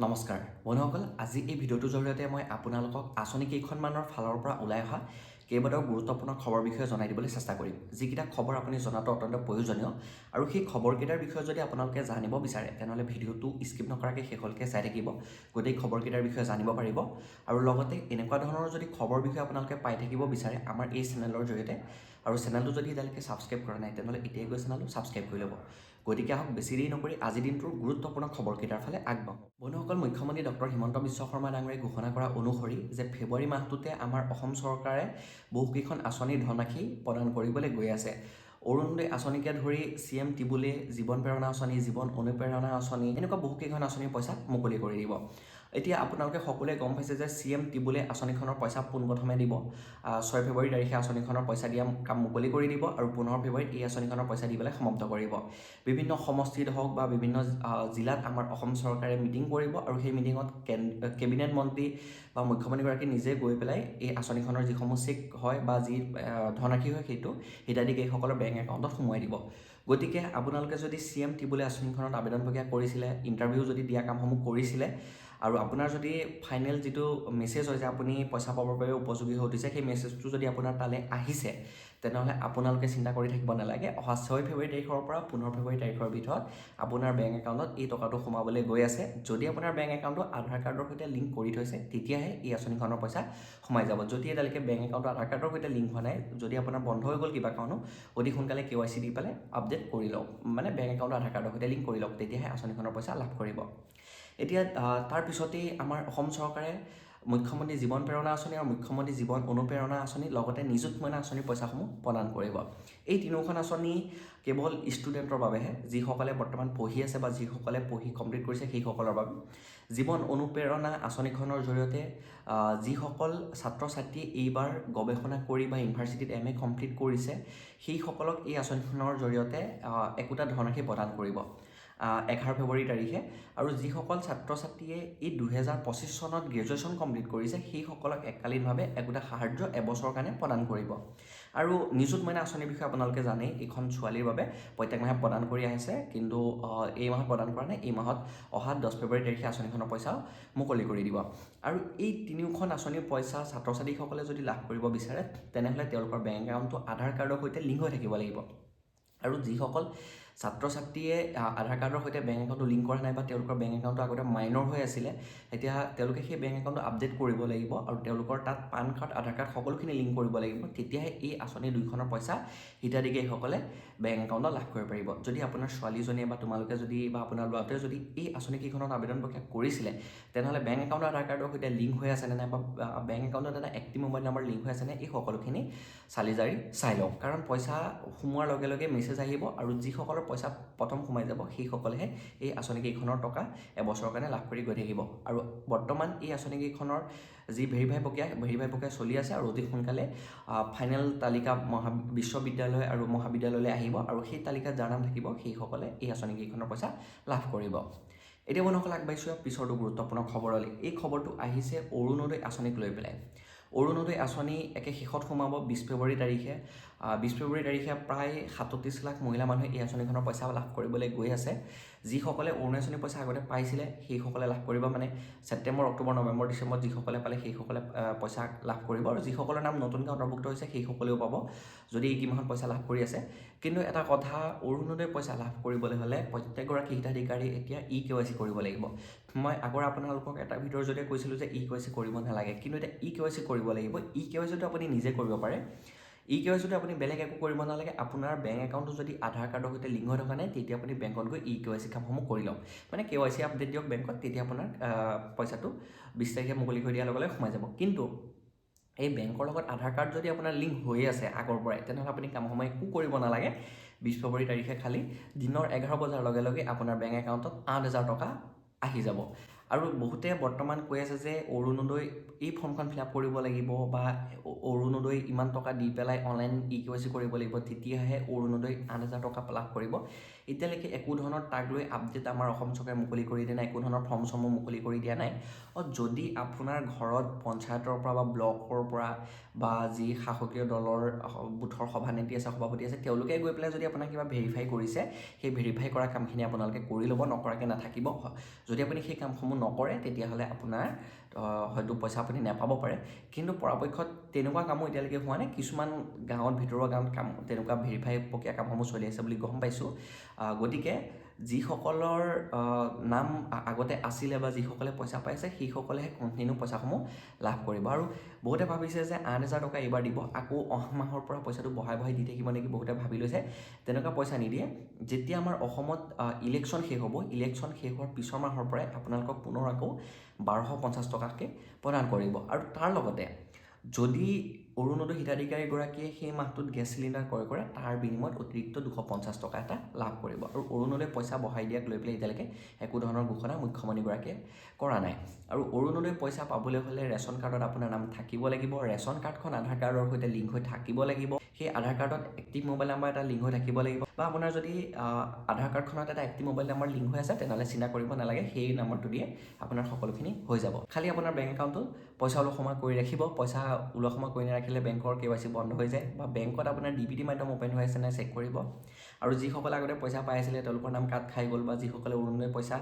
নমস্কাৰ বন্ধুসকল, আজি এই ভিডিঅ'টোৰ জৰিয়তে মই আপোনালোকক আঁচনি কেইখনমানৰ ফালৰ পৰা ওলাই অহা কেইবাটাও গুৰুত্বপূৰ্ণ খবৰ বিষয়ে জনাই দিবলৈ চেষ্টা কৰিম। যিকেইটা খবৰ আপুনি জনাটো অত্যন্ত প্ৰয়োজনীয় আৰু সেই খবৰকেইটাৰ বিষয়ে যদি আপোনালোকে জানিব বিচাৰে তেনেহ'লে ভিডিঅ'টো স্কিপ নকৰাকৈ শেষলৈকে চাই থাকিব। গোটেই খবৰকেইটাৰ বিষয়ে জানিব পাৰিব আৰু লগতে এনেকুৱা ধৰণৰ যদি খবৰ বিষয়ে আপোনালোকে পাই থাকিব বিচাৰে আমাৰ এই চেনেলৰ জৰিয়তে, আৰু চেনেলটো যদি এতিয়ালৈকে ছাবস্ক্ৰাইব কৰা নাই তেনেহ'লে এতিয়াই গৈ চেনেলটো ছাবস্ক্ৰাইব কৰি ল'ব। গতিকে আহক বেছি দেৰি নকৰি আজিৰ দিনটোৰ গুৰুত্বপূৰ্ণ খবৰকেইটাৰ ফালে আগবাঢ়োঁ। বন্ধুসকল, মুখ্যমন্ত্ৰী ডক্টৰ হিমন্ত বিশ্ব শৰ্মা ডাঙৰীয়াই ঘোষণা কৰা অনুসৰি যে ফেব্ৰুৱাৰী মাহটোতে আমাৰ অসম চৰকাৰে বহুকেইখন আঁচনিৰ ধনৰাশি প্ৰদান কৰিবলৈ গৈ আছে। অৰুণোদয় আঁচনিকে ধৰি CM টিবুলে জীৱন প্ৰেৰণা আঁচনি, জীৱন অনুপ্ৰেৰণা আঁচনি, এনেকুৱা বহুকেইখন আঁচনিৰ পইচা মুকলি কৰি দিব। এতিয়া আপোনালোকে সকলোৱে গম পাইছে যে CM টিবুলে আঁচনিখনৰ পইচা পোনপ্ৰথমে দিব। 6 ফেব্ৰুৱাৰী তাৰিখে আঁচনিখনৰ পইচা দিয়া কাম মুকলি কৰি দিব আৰু 15 ফেব্ৰুৱাৰীত এই আঁচনিখনৰ পইচা দি পেলাই সমাপ্ত কৰিব। বিভিন্ন সমষ্টিত হওক বা বিভিন্ন জিলাত আমাৰ অসম চৰকাৰে মিটিং কৰিব আৰু সেই মিটিঙত কেবিনেট মন্ত্ৰী বা মুখ্যমন্ত্ৰীগৰাকী নিজে গৈ পেলাই এই আঁচনিখনৰ যিসমূহ চেক হয় বা যি ধনৰাশি হয় সেইটো হিতাধিকাৰীসকলৰ বেংক একাউণ্টত সোমোৱাই দিব। গতিকে আপোনালোকে যদি CM টিবুলে আঁচনিখনত আবেদন প্ৰক্ৰিয়া কৰিছিলে, ইণ্টাৰভিউ যদি দিয়া কামসমূহ কৰিছিলে আৰু আপোনাৰ যদি ফাইনেল যিটো মেছেজ হয় যে আপুনি পইচা পাবৰ বাবে উপযোগী হৈ উঠিছে, সেই মেছেজটো যদি আপোনাৰ তালৈ আহিছে তেনেহ'লে আপোনালোকে চিন্তা কৰি থাকিব নালাগে। অহা 6 ফেব্ৰুৱাৰী তাৰিখৰ পৰা 15 ফেব্ৰুৱাৰী তাৰিখৰ ভিতৰত আপোনাৰ বেংক একাউণ্টত এই টকাটো সোমাবলৈ গৈ আছে। যদি আপোনাৰ বেংক একাউণ্টটো আধাৰ কাৰ্ডৰ সৈতে লিংক কৰি থৈছে তেতিয়াহে এই আঁচনিখনৰ পইচা সোমাই যাব। যদি এতিয়ালৈকে বেংক একাউণ্টটো আধাৰ কাৰ্ডৰ সৈতে লিংক হোৱা নাই, যদি আপোনাৰ বন্ধ হৈ গ'ল কিবা কাৰণো, অতি সোনকালে KYC দি পেলাই আপডেট কৰি লওক, মানে বেংক একাউণ্টটো আধাৰ কাৰ্ডৰ সৈতে লিংক কৰি লওক, তেতিয়াহে আঁচনিখনৰ পইচা লাভ কৰিব। এতিয়া তাৰপিছতেই আমাৰ অসম চৰকাৰে মুখ্যমন্ত্ৰী জীৱন প্ৰেৰণা আঁচনি আৰু মুখ্যমন্ত্ৰী জীৱন অনুপ্ৰেৰণা আঁচনি লগতে নিযুত মইনা আঁচনিৰ পইচাসমূহ প্ৰদান কৰিব। এই তিনিওখন আঁচনি কেৱল ষ্টুডেণ্টৰ বাবেহে, যিসকলে বৰ্তমান পঢ়ি আছে বা যিসকলে পঢ়ি কমপ্লিট কৰিছে সেইসকলৰ বাবে। জীৱন অনুপ্ৰেৰণা আঁচনিখনৰ জৰিয়তে যিসকল ছাত্ৰ ছাত্ৰীয়ে এইবাৰ গৱেষণা কৰি বা ইউনিভাৰ্চিটিত MA কমপ্লিট কৰিছে সেইসকলক এই আঁচনিখনৰ জৰিয়তে একোটা ধনৰাশি প্ৰদান কৰিব 11 ফেব্ৰুৱাৰী তাৰিখে। আৰু যিসকল ছাত্ৰ ছাত্ৰীয়ে এই 2025 চনত গ্ৰেজুৱেশ্যন কমপ্লিট কৰিছে সেইসকলক এককালীনভাৱে একোটা সাহাৰ্য এবছৰৰ কাৰণে প্ৰদান কৰিব। আৰু নিযুত মইনা আঁচনিৰ বিষয়ে আপোনালোকে জানেই, এইখন ছোৱালীৰ বাবে প্ৰত্যেক মাহে প্ৰদান কৰি আহিছে, কিন্তু এই মাহত প্ৰদান কৰা নাই। এই মাহত অহা 10 ফেব্ৰুৱাৰী তাৰিখে আঁচনিখনৰ পইচাও মুকলি কৰি দিব। আৰু এই তিনিওখন আঁচনিৰ পইচা ছাত্ৰ ছাত্ৰীসকলে যদি লাভ কৰিব বিচাৰে তেনেহ'লে তেওঁলোকৰ বেংক একাউণ্টটো আধাৰ কাৰ্ডৰ সৈতে লিংক হৈ থাকিব লাগিব। আৰু যিসকল ছাত্ৰ ছাত্ৰীয়ে আধাৰ কাৰ্ডৰ সৈতে বেংক একাউণ্টটো লিংক কৰা নাই বা তেওঁলোকৰ বেংক একাউণ্টটো আগতে মাইনৰ হৈ আছিলে, এতিয়া তেওঁলোকে সেই বেংক একাউণ্টটো আপডেট কৰিব লাগিব আৰু তেওঁলোকৰ তাত পান কাৰ্ড, আধাৰ কাৰ্ড সকলোখিনি লিংক কৰিব লাগিব। তেতিয়াহে এই আঁচনি দুইখনৰ পইচা হিতাধিকাৰীসকলে বেংক একাউণ্টত লাভ কৰিব পাৰিব। যদি আপোনাৰ ছোৱালীজনীয়ে বা তোমালোকে যদি বা আপোনাৰ ল'ৰাটোৱে যদি এই আঁচনিকেইখনত আবেদন প্ৰক্ৰিয়া কৰিছিলে তেনেহ'লে বেংক একাউণ্ট আধাৰ কাৰ্ডৰ সৈতে লিংক হৈ আছেনে নাই বা বেংক একাউণ্টত এটা এক্টিভ মোবাইল নম্বৰ লিংক হৈ আছেনে, এই সকলোখিনি চালি জাৰি চাই লওক। কাৰণ পইচা সোমোৱাৰ লগে লগে মেছেজ আহিব আৰু যিসকলৰ পইচা প্ৰথম সোমাই যাব সেইসকলেহে এই আঁচনিকেইখনৰ টকা এবছৰৰ কাৰণে লাভ কৰি গৈ থাকিব। আৰু বৰ্তমান এই আঁচনিকেইখনৰ যি ভেৰিফাই প্ৰক্ৰিয়া চলি আছে আৰু অতি সোনকালে ফাইনেল তালিকা বিশ্ববিদ্যালয় আৰু মহাবিদ্যালয়লৈ আহিব আৰু সেই তালিকাত যাৰ নাম থাকিব সেইসকলে এই আঁচনিকেইখনৰ পইচা লাভ কৰিব। এতিয়া বন্ধুসকল আগবাঢ়িছোঁ পিছৰটো গুৰুত্বপূৰ্ণ খবৰলৈ। এই খবৰটো আহিছে অৰুণোদয় আঁচনিক লৈ পেলাই। অৰুণোদয় আঁচনি একে শেষত সোমাব 20 ফেব্ৰুৱাৰী তাৰিখে। 20 ফেব্ৰুৱাৰী তাৰিখে প্ৰায় 37 লাখ মহিলা মানুহে এই আঁচনিখনৰ পইচা লাভ কৰিবলৈ গৈ আছে। যিসকলে অৰুণোদয় আঁচনিৰ পইচা আগতে পাইছিলে সেইসকলে লাভ কৰিব, মানে ছেপ্টেম্বৰ, অক্টোবৰ, নৱেম্বৰ, ডিচেম্বৰত যিসকলে পালে সেইসকলে পইচা লাভ কৰিব আৰু যিসকলৰ নাম নতুনকৈ অন্তৰ্ভুক্ত হৈছে সেইসকলেও পাব যদি এই মাহত পইচা লাভ কৰি আছে। কিন্তু এটা কথা, অৰুণোদয় পইচা লাভ কৰিবলৈ হ'লে প্ৰত্যেকগৰাকী হিতাধিকাৰী এতিয়া EKYC কৰিব লাগিব। মই আগৰ আপোনালোকক এটা ভিডিঅ'ৰ জৰিয়তে কৈছিলোঁ যে EKYC কৰিব নালাগে, কিন্তু এতিয়া EKYC কৰিব লাগিব। EKYCটো আপুনি নিজে কৰিব পাৰে। EKYCটো আপুনি বেলেগ একো কৰিব নালাগে। আপোনাৰ বেংক একাউণ্টটো যদি আধাৰ কাৰ্ডৰ সৈতে লিংক হৈ থকা নাই তেতিয়া আপুনি বেংকত গৈ EKYC কামসমূহ কৰি লওক, মানে KYC আপডেট দিয়ক বেংকত, তেতিয়া আপোনাৰ পইচাটো 20 তাৰিখে মুকলি কৰি দিয়াৰ লগে লগে সোমাই যাব। কিন্তু এই বেংকৰ লগত আধাৰ কাৰ্ড যদি আপোনাৰ লিংক হৈ আছে আগৰ পৰাই তেনেহ'লে আপুনি কামসমূহ একো কৰিব নালাগে। 20 ফেব্ৰুৱাৰী তাৰিখে খালি দিনৰ 11 বজাৰ লগে লগে আপোনাৰ বেংক একাউণ্টত 8,000 টকা আহি যাব। আৰু বহুতে বৰ্তমান কৈ আছে যে অৰুণোদয় এই ফৰ্মখন ফিল আপ কৰিব লাগিব বা অৰুণোদয় ইমান টকা দি পেলাই অনলাইন EKYC কৰিব লাগিব, তেতিয়াহে অৰুণোদয় 8,000 টকা লাভ কৰিব। এতিয়ালৈকে একো ধৰণৰ তাক লৈ আপডেট আমাৰ অসম চৰকাৰে মুকলি কৰি দিয়া নাই, একো ধৰণৰ ফৰ্ম চৰ্মো মুকলি কৰি দিয়া নাই। যদি আপোনাৰ ঘৰত পঞ্চায়তৰ পৰা বা ব্লকৰ পৰা বা যি শাসকীয় দলৰ বুথৰ সভানেত্ৰী আছে, সভাপতি আছে, তেওঁলোকে গৈ পেলাই যদি আপোনাক কিবা ভেৰিফাই কৰিছে, সেই ভেৰিফাই কৰা কামখিনি আপোনালোকে কৰি ল'ব, নকৰাকৈ নাথাকিব। যদি আপুনি সেই কামসমূহ নকৰে তেতিয়াহ'লে আপোনাৰ হয়তো পইচা আপুনি নাপাব পাৰে। কিন্তু পৰাপক্ষত তেনেকুৱা কামো এতিয়ালৈকে হোৱা নাই। কিছুমান গাঁৱত, ভিতৰুৱা গাঁৱত কাম তেনেকুৱা ভেৰিফাই প্ৰক্ৰিয়া কামসমূহ চলি আছে বুলি গম পাইছোঁ। গতিকে যিসকলৰ নাম আগতে আছিলে বা যিসকলে পইচা পাইছে সেইসকলেহে কণ্টিনিউ পইচাসমূহ লাভ কৰিব। আৰু বহুতে ভাবিছে যে 8,000 টকা এইবাৰ দিব, আকৌ অহা মাহৰ পৰা পইচাটো বঢ়াই দি থাকিব নেকি, বহুতে ভাবি লৈছে। তেনেকুৱা পইচা নিদিয়ে। যেতিয়া আমাৰ অসমত ইলেকশ্যন শেষ হ'ব, ইলেকশ্যন শেষ হোৱাৰ পিছৰ মাহৰ পৰাই আপোনালোকক পুনৰ আকৌ 1250 টকাকৈ প্ৰদান কৰিব। আৰু তাৰ লগতে যদি অৰুণোদয় হিতাধিকাৰীগৰাকীয়ে সেই মাহটোত গেছ চিলিণ্ডাৰ ক্ৰয় কৰে, তাৰ বিনিময়ত অতিৰিক্ত 250 টকা এটা লাভ কৰিব। আৰু অৰুণোদয় পইচা বঢ়াই দিয়াক লৈ পেলাই এতিয়ালৈকে একো ধৰণৰ ঘোষণা মুখ্যমন্ত্ৰীগৰাকীয়ে কৰা নাই। আৰু অৰুণোদয় পইচা পাবলৈ হ'লে ৰেচন কাৰ্ডত আপোনাৰ নাম থাকিব লাগিব, ৰেচন কাৰ্ডখন আধাৰ কাৰ্ডৰ সৈতে লিংক হৈ থাকিব লাগিব, সেই আধাৰ কাৰ্ডত এক্টিভ মোবাইল নাম্বাৰ এটা লিংক হৈ থাকিব লাগিব, বা আপোনাৰ যদি আধাৰ কাৰ্ডখনত এটা এক্টিভ মোবাইল নাম্বাৰ লিংক হৈ আছে তেনেহ'লে চিন্তা কৰিব নালাগে, সেই নাম্বাৰটো দিয়ে আপোনাৰ সকলোখিনি হৈ যাব। খালি আপোনাৰ বেংক একাউণ্টত পইচা ওলোৱা সময় কৰি ৰাখিব। পইচা ওলোৱা সময় কৰি নাৰাখিলে বেংকৰ KYC বন্ধ হৈ যায়, বা বেংকত আপোনাৰ DBT মাধ্যম অ'পেন হৈ আছে নাই চেক কৰিব। আৰু যিসকলে আগতে পইচা পাই আছিলে তেওঁলোকৰ নাম কাট খাই গ'ল, বা যিসকলে অৰুণোদয় পইচা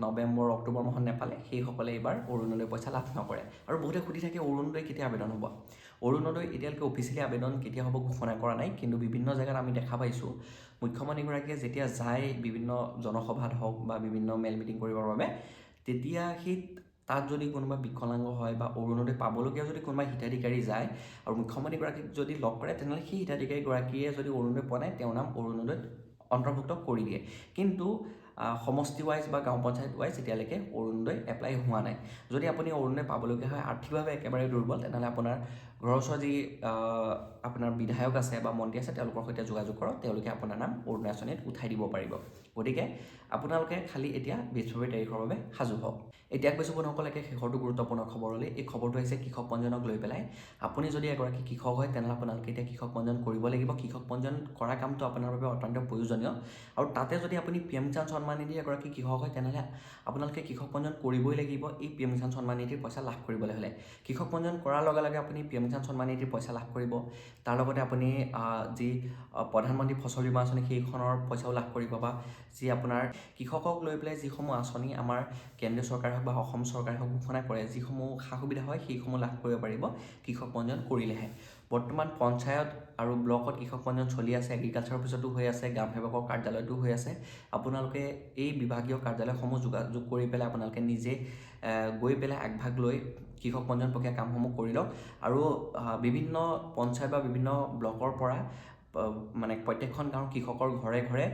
নৱেম্বৰ অক্টোবৰ মাহত নাপালে সেইসকলে এইবাৰ অৰুণোদয় পইচা লাভ নকৰে। আৰু বহুতে সুধি থাকে অৰুণোদয় কেতিয়া আবেদন হ'ব। অৰুণোদয় এতিয়ালৈকে অফিচিয়েলি আবেদন কেতিয়া হ'ব ঘোষণা কৰা নাই, কিন্তু বিভিন্ন জেগাত আমি দেখা পাইছোঁ মুখ্যমন্ত্ৰীগৰাকীয়ে যেতিয়া যায় বিভিন্ন জনসভাত হওক বা বিভিন্ন মেল মিটিং কৰিবৰ বাবে, তেতিয়া সেই তাত যদি কোনোবা বিকলাংগ হয় বা অৰুণোদয় পাবলগীয়া যদি কোনোবা হিতাধিকাৰী যায় আৰু মুখ্যমন্ত্ৰীগৰাকীক যদি লগ কৰে, তেনেহ'লে সেই হিতাধিকাৰীগৰাকীয়ে যদি অৰুণোদয় পোৱা নাই তেওঁৰ নাম অৰুণোদয়ত অন্তৰ্ভুক্ত কৰি দিয়ে। কিন্তু সমষ্টি ৱাইজ বা গাঁও পঞ্চায়ত ৱাইজ এতিয়ালৈকে অৰুণোদয় এপ্লাই হোৱা নাই। যদি আপুনি অৰুণোদয় পাবলগীয়া হয়, আৰ্থিকভাৱে একেবাৰে দুৰ্বল, তেনেহ'লে আপোনাৰ ঘৰৰ ওচৰৰ যি আপোনাৰ বিধায়ক আছে বা মন্ত্ৰী আছে তেওঁলোকৰ সৈতে যোগাযোগ কৰক, তেওঁলোকে আপোনাৰ নাম অৰুণোদয় আঁচনিত উঠাই দিব পাৰিব। গতিকে আপোনালোকে খালি এতিয়া 20 ফেব্ৰুৱাৰী তাৰিখৰ বাবে সাজু হওক। এতিয়া কৈছোঁ বন্ধুসকলকে শেষৰটো গুৰুত্বপূৰ্ণ খবৰলৈ। এই খবৰটো আহিছে কৃষক পঞ্জীয়নক লৈ পেলাই। আপুনি যদি এগৰাকী কৃষক হয় তেনেহ'লে আপোনালোকে এতিয়া কৃষক পঞ্জীয়ন কৰিব লাগিব। কৃষক পঞ্জীয়ন কৰা কামটো আপোনাৰ বাবে অত্যন্ত প্ৰয়োজনীয়। আৰু তাতে যদি আপুনি PM কিষাণ সন্মান নিধিৰ এগৰাকী কৃষক হয় তেনেহ'লে আপোনালোকে কৃষক পঞ্জীয়ন কৰিবই লাগিব এই PM কিষাণ সন্মান নিধিৰ পইচা লাভ কৰিবলৈ হ'লে। কৃষক পঞ্জীয়ন কৰাৰ লগে লগে আপুনি PM কিষাণ সন্মান নিধিৰ পইচা লাভ কৰিব। তাৰ লগতে আপুনি যি প্ৰধানমন্ত্ৰী ফচল বীমা আঁচনি সেইখনৰ পইচাও লাভ কৰিব, বা যি আপোনাৰ কৃষকক লৈ পেলাই যিসমূহ আঁচনি আমাৰ কেন্দ্ৰীয় চৰকাৰে হওক বা অসম চৰকাৰে হওক ঘোষণা কৰে, যিসমূহ সা সুবিধা হয় সেইসমূহ লাভ কৰিব পাৰিব কৃষক পঞ্জীয়ন কৰিলেহে। বৰ্তমান পঞ্চায়ত আৰু ব্লকত কৃষক পঞ্জীয়ন চলি আছে, এগ্ৰিকালচাৰ অফিচতো হৈ আছে, গ্ৰাম সেৱকৰ কাৰ্যালয়তো হৈ আছে। আপোনালোকে এই বিভাগীয় কাৰ্যালয়সমূহ যোগাযোগ কৰি পেলাই আপোনালোকে নিজে গৈ পেলাই আগভাগ লৈ কৃষক পঞ্জীয়ন প্ৰক্ৰিয়া কামসমূহ কৰি লওক। আৰু বিভিন্ন পঞ্চায়ত বা বিভিন্ন ব্লকৰ পৰা মানে প্ৰত্যেকখন গাঁৱৰ কৃষকৰ ঘৰে ঘৰে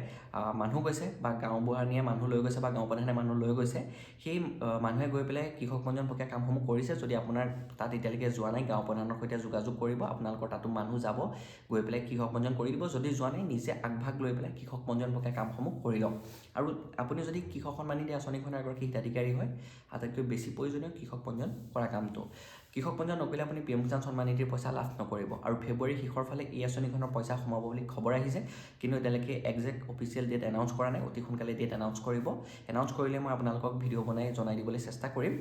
মানুহ গৈছে, বা গাঁওবুঢ়ানীয়ে মানুহ লৈ গৈছে, বা গাঁও প্ৰধানে মানুহ লৈ গৈছে। সেই মানুহে গৈ পেলাই কৃষক পঞ্জীয়ন প্ৰক্ৰিয়া কামসমূহ কৰিছে। যদি আপোনাৰ তাত এতিয়ালৈকে যোৱা নাই, গাঁও প্ৰধানৰ সৈতে যোগাযোগ কৰিব, আপোনালোকৰ তাতো মানুহ যাব, গৈ পেলাই কৃষক পঞ্জীয়ন কৰি দিব। যদি যোৱা নাই নিজে আগভাগ লৈ পেলাই কৃষক পঞ্জীয়ন প্ৰক্ৰিয়া কামসমূহ কৰি লওক। আৰু আপুনি যদি কৃষক সন্মান নিধি আঁচনিখনৰ এগৰাকী হিতাধিকাৰী হয়, আটাইতকৈ বেছি প্ৰয়োজনীয় কৃষক পঞ্জীয়ন কৰা কামটো। কৃষক পঞ্জীয়ন নকৰিলে আপুনি PM কিষাণ সন্মান নিধিৰ পইচা লাভ নকৰিব। আৰু ফেব্ৰুৱাৰী শেষৰ ফালে এই আঁচনিখনৰ পইচা সোমাব বুলি খবৰ আহিছে, কিন্তু এতিয়ালৈকে একজেক্ট অফিচিয়েল ডেট এনাউন্স কৰা নাই। অতি সোনকালে ডেট এনাউন্স কৰিব। এনাউন্স কৰিলে মই আপোনালোকক ভিডিঅ' বনাই জনাই দিবলৈ চেষ্টা কৰিম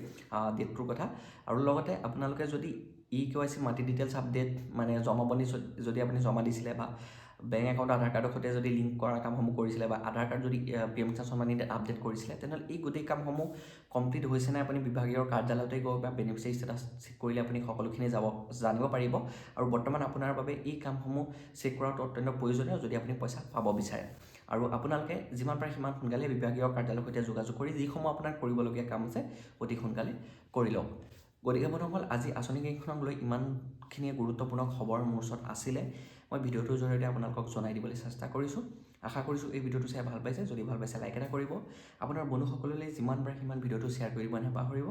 ডেটটোৰ কথা। আৰু লগতে আপোনালোকে যদি EKYC মাল্টি ডিটেইলছ আপডেট মানে জমাবন্দী যদি আপুনি জমা দিছিলে, বা বেংক একাউণ্ট আধাৰ কাৰ্ডৰ সৈতে যদি লিংক কৰা কামসমূহ কৰিছিলে, বা আধাৰ কাৰ্ড যদি PM কিষাণ সন্মান নিধিত আপডেট কৰিছিলে, তেনেহ'লে এই গোটেই কামসমূহ কমপ্লিট হৈছে নাই আপুনি বিভাগীয় কাৰ্যালয়তে গৈ বা বেনিফিচিয়াৰী ষ্টেটাছ চেক কৰিলে আপুনি সকলোখিনি জানিব পাৰিব। আৰু বৰ্তমান আপোনাৰ বাবে এই কামসমূহ চেক কৰাটো অত্যন্ত প্ৰয়োজনীয় যদি আপুনি পইচা পাব বিচাৰে। আৰু আপোনালোকে যিমান পাৰে সিমান সোনকালে বিভাগীয় কাৰ্যালয়ৰ সৈতে যোগাযোগ কৰি যিসমূহ আপোনাৰ কৰিবলগীয়া কাম আছে অতি সোনকালে কৰি লওক। গতিকে বন্ধুসকল, আজি আঁচনিকেইখনক লৈ ইমানখিনিয়ে গুৰুত্বপূৰ্ণ খবৰ মোৰ ওচৰত আছিলে। মই ভিডিঅ'টোৰ জৰিয়তে আপোনালোকক জনাই দিবলৈ চেষ্টা কৰিছোঁ। আশা কৰিছোঁ এই ভিডিঅ'টো চাই ভাল পাইছে। যদি ভাল পাইছে লাইক এটা কৰিব। আপোনাৰ বন্ধুসকললৈ যিমান পাৰে সিমান ভিডিঅ'টো শ্বেয়াৰ কৰিব নাপাহৰিব।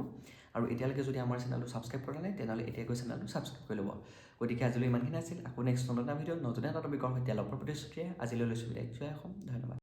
আৰু এতিয়ালৈকে যদি আমাৰ চেনেলটো ছাবস্ক্ৰাইব কৰা নাই তেনেহ'লে এতিয়াকৈ চেনেলটো ছাবস্ক্ৰাইব কৰি ল'ব। গতিকে আজিলৈ ইমানখিনি আছিল। আকৌ নেক্সট নতুন এটা ভিডিঅ'ত নতুন এটা টপিকৰ সৈতে লগ পোৱাৰ প্ৰতিশ্ৰুতিৰে আজিলৈ লৈছোঁ বিদায়। জয় অসম, ধন্যবাদ।